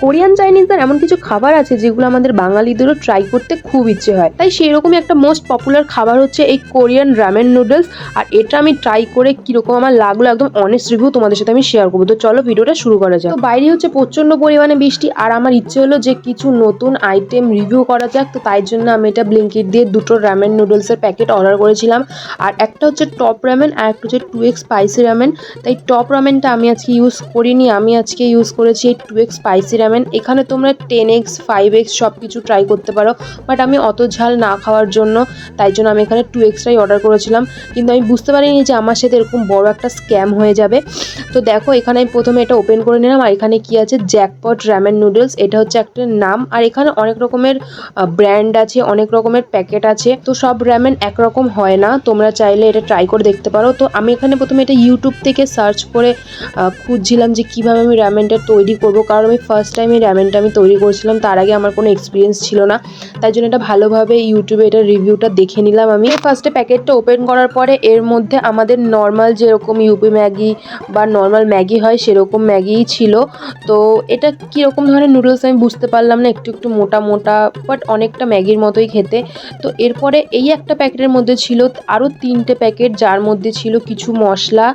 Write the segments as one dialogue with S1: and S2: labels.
S1: Korean চাইনিজদের এমন কিছু খাবার আছে যেগুলো আমাদের বাঙালিদেরও ট্রাই করতে খুব ইচ্ছে হয়, তাই সেই রকমই একটা মোস্ট পপুলার খাবার হচ্ছে এই কোরিয়ান রামেন নুডলস। আর এটা আমি ট্রাই করে কিরকম আমার লাগলো একদম অনেস্ট রিভিউ তোমাদের সাথে আমি শেয়ার করবো। তো চলো ভিডিওটা শুরু করা যাক। তো বাইরে হচ্ছে প্রচন্ড পরিমাণে বৃষ্টি, আর আমার ইচ্ছে হলো যে কিছু নতুন আইটেম রিভিউ করা যাক। তো তাই জন্য আমি এটা ব্লিঙ্কিট দিয়ে দুটো রামেন নুডলসের প্যাকেট অর্ডার করেছিলাম। আর একটা হচ্ছে টপ রামেন আর একটা হচ্ছে 2x স্পাইসি রামেন। তাই টপ রামেনটা আমি আজকে ইউজ করিনি, আমি আজকে ইউজ করেছি এই 2x স্পাইসি রামেন। এখানে তোমরা 10x 5x সব কিছু ট্রাই করতে পারো, বাট আমি অত ঝাল না খাওয়ার জন্য তাই জন্য আমি এখানে 2xটাই অর্ডার করেছিলাম। কিন্তু আমি বুঝতে পারিনি যে আমার সাথে এরকম বড় একটা স্ক্যাম হয়ে যাবে। তো দেখো এখানে আমি প্রথমে এটা ওপেন করে নিলাম, আর এখানে কি আছে জ্যাকপট রামেন নুডলস, এটা হচ্ছে একটা নাম। আর এখানে অনেক রকমের ব্র্যান্ড আছে, অনেক রকমের প্যাকেট আছে। তো সব রামেন একরকম হয় না, তোমরা চাইলে এটা ট্রাই করে দেখতে পারো। তো আমি এখানে প্রথমে এটা ইউটিউব থেকে সার্চ করে খুঁজছিলাম যে কীভাবে আমি রামেনটা তৈরি করবো, কারণ আমি ফার্স্ট টাইম এই রামেনটা আমি তৈরি করেছিলাম, তার আগে আমার কোনো এক্সপিরিয়েন্স ছিল না। তাই জন্য এটা ভালোভাবে ইউটিউবে এটা রিভিউটা দেখে নিলাম। আমি ফার্স্টে প্যাকেটটা ওপেন করার পরে এর মধ্যে আমাদের নর্মাল যেরকম ইউপি ম্যাগি বা নর্মাল ম্যাগি হয় সেরকম ম্যাগিই ছিল। তো এটা কীরকম ধরনের নুডলস আমি বুঝতে পারলাম না, একটু একটু মোটা মোটা, বাট অনেকটা ম্যাগির মতোই খেতে। তো এরপরে এই একটা প্যাকেটের মধ্যে ছিল আরও 3টে প্যাকেট, যার মধ্যে ছিল কিছু মশলা।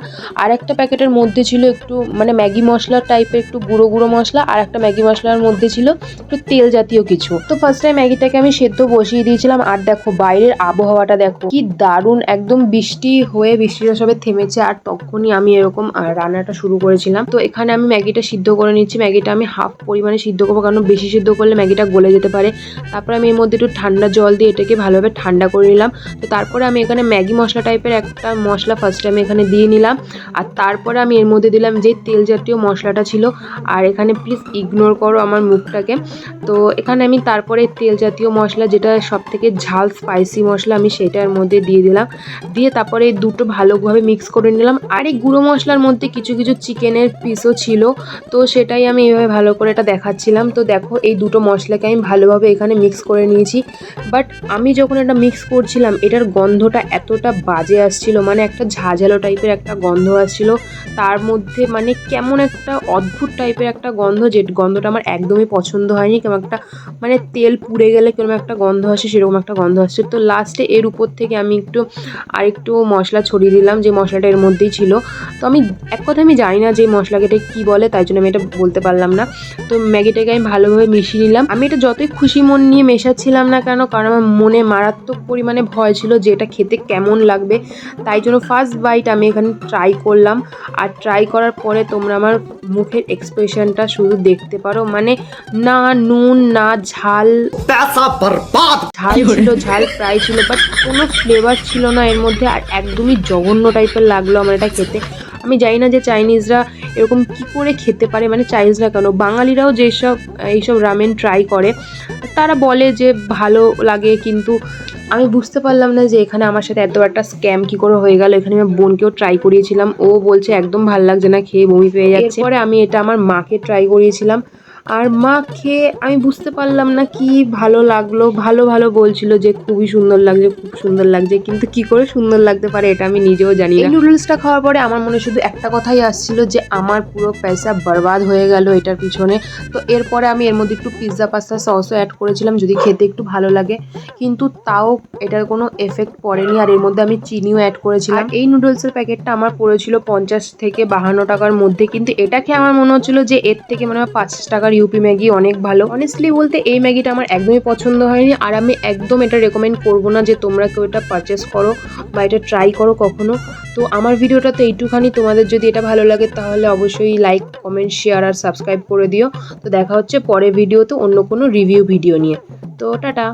S1: আর একটা প্যাকেটের মধ্যে ছিল একটু মানে ম্যাগি মশলা টাইপের একটু গুঁড়ো গুঁড়ো মশলা, আর একটা ম্যাগি মশলার মধ্যে ছিল একটু তেল জাতীয় কিছু। তো ফার্স্ট টাইম ম্যাগিটাকে আমি সেদ্ধ বসিয়ে দিয়েছিলাম। আর দেখো বাইরের আবহাওয়াটা দেখো কি দারুণ, একদম বৃষ্টি হয়ে বৃষ্টিটা সবে থেমেছে, আর তখনই আমি এরকম রান্নাটা শুরু করেছিলাম। তো এখানে আমি ম্যাগিটা সিদ্ধ করে নিচ্ছি। ম্যাগিটা আমি হাফ পরিমাণে সিদ্ধ করবো, কারণ বেশি সিদ্ধ করলে ম্যাগিটা গলে যেতে পারে। তারপর আমি এর মধ্যে একটু ঠান্ডা জল দিয়ে এটাকে ভালোভাবে ঠান্ডা করে নিলাম। তো তারপরে আমি এখানে ম্যাগি মশলা টাইপের একটা মশলা ফার্স্ট টাইম এখানে দিয়ে নিলাম। আর তারপরে আমি এর মধ্যে দিলাম যে তেল জাতীয় মশলাটা ছিল। আর এখানে প্লিজ ইগনোর করো আমার মুখটাকে। তো এখানে আমি তারপরে তেল জাতীয় মশলা, যেটা সব থেকে ঝাল স্পাইসি মশলা, আমি সেটার মধ্যে দিয়ে দিলাম। দিয়ে তারপরে এই দুটো ভালোভাবে মিক্স করে নিলাম। আর এই গুঁড়ো মশলার মধ্যে কিছু কিছু চিকেনের পিসও ছিল, তো সেটাই আমি এইভাবে ভালো করে এটা দেখাচ্ছিলাম। তো দেখো এই দুটো মশলাকে আমি ভালোভাবে এখানে মিক্স করে নিয়েছি। বাট আমি যখন এটা মিক্স করছিলাম এটার গন্ধটা এতটা বাজে আসছিল, মানে একটা ঝাঁঝালো টাইপের একটা গন্ধ আসছিল। তার মধ্যে মানে কেমন একটা অদ্ভুত টাইপের একটা গন্ধ, যে গন্ধটা আমার একদমই পছন্দ হয়নি। কেমন একটা মানে তেল পুড়ে গেলে কেমন একটা গন্ধ আসে, সেরকম একটা গন্ধ আসছে। তো লাস্টে এর উপর থেকে আমি আরেকটু মশলা ছড়িয়ে দিলাম, যে মশলাটা এর মধ্যেই ছিল। তো আমি এক কথা আমি জানি না যে মশলাকে এটা কী বলে, তাই জন্য আমি এটা বলতে পারলাম না। তো ম্যাগিটাকে আমি ভালোভাবে মিশিয়ে নিলাম। আমি এটা যতই খুশি মন নিয়ে মেশাচ্ছিলাম না কেন, কারণ আমার মনে মারাত্মক পরিমাণে ভয় ছিল যে এটা খেতে কেমন লাগবে। তাই জন্য ফার্স্ট বাইট আমি এখানে ট্রাই করলাম। আর ট্রাই করার পরে তোমরা আমার মুখের এক্সপ্রেশনটা শুধু দেখতে পারো, মানে না নুন না ঝাল, ঝাল ছিল, ঝাল প্রায় ছিল, বাট কোনো ফ্লেভার ছিল না এর মধ্যে। আর একদমই জঘন্য টাইপের লাগলো আমার এটা খেতে। আমি জানি না যে চাইনিজরা এরকম কি করে খেতে পারে, মানে চাইনিজরা কেন, বাঙালিরাও যেসব এইসব রামেন ট্রাই করে তারা বলে যে ভালো লাগে, কিন্তু আমি বুঝতে পারলাম না যে এখানে আমার সাথে এত একটা স্ক্যাম কি করে হয়ে গেল। এখানে আমি বোনকেও ট্রাই করিয়েছিলাম, ও বলছে একদম ভালো লাগছে না, খেয়ে বমি পেয়ে যাচ্ছে। পরে আমি এটা আমার মাকে ট্রাই করিয়েছিলাম, আর মা খেয়ে আমি বুঝতে পারলাম না কি ভালো লাগলো। ভালো ভালো বলছিল যে খুবই সুন্দর লাগছে, খুব সুন্দর লাগছে, কিন্তু কি করে সুন্দর লাগতে পারে এটা আমি নিজেও জানি না। এই নুডলসটা খাওয়ার পরে আমার মনে শুধু একটা কথাই আসছিল যে আমার পুরো পয়সা বরবাদ হয়ে গেল এটার পিছনে। তো এরপরে আমি এর মধ্যে একটু পিৎজা পাস্তা সসও অ্যাড করেছিলাম যদি খেতে একটু ভালো লাগে, কিন্তু তাও এটার কোনো এফেক্ট পড়েনি। আর এর মধ্যে আমি চিনিও অ্যাড করেছিলাম। এই নুডলসের প্যাকেটটা আমার পড়েছিল 50 থেকে 52 টাকার মধ্যে, কিন্তু এটা খেয়ে আমার মনে হচ্ছিল যে এর থেকে মনে হয় 50 টাকার ইউপি ম্যাগি অনেক ভালো। অনেস্টলি বলতে এই ম্যাগিটা আমার একদমই পছন্দ হয়নি, আর আমি একদম এটা রেকমেন্ড করবো না যে তোমরা কেউ এটা পারচেস করো বা এটা ট্রাই করো কখনো। তো আমার ভিডিওটা তো এইটুখানি, তোমাদের যদি এটা ভালো লাগে তাহলে অবশ্যই লাইক কমেন্ট শেয়ার আর সাবস্ক্রাইব করে দিও। তো দেখা হচ্ছে পরের ভিডিওতে অন্য কোনো রিভিউ ভিডিও নিয়ে। তো টাটা।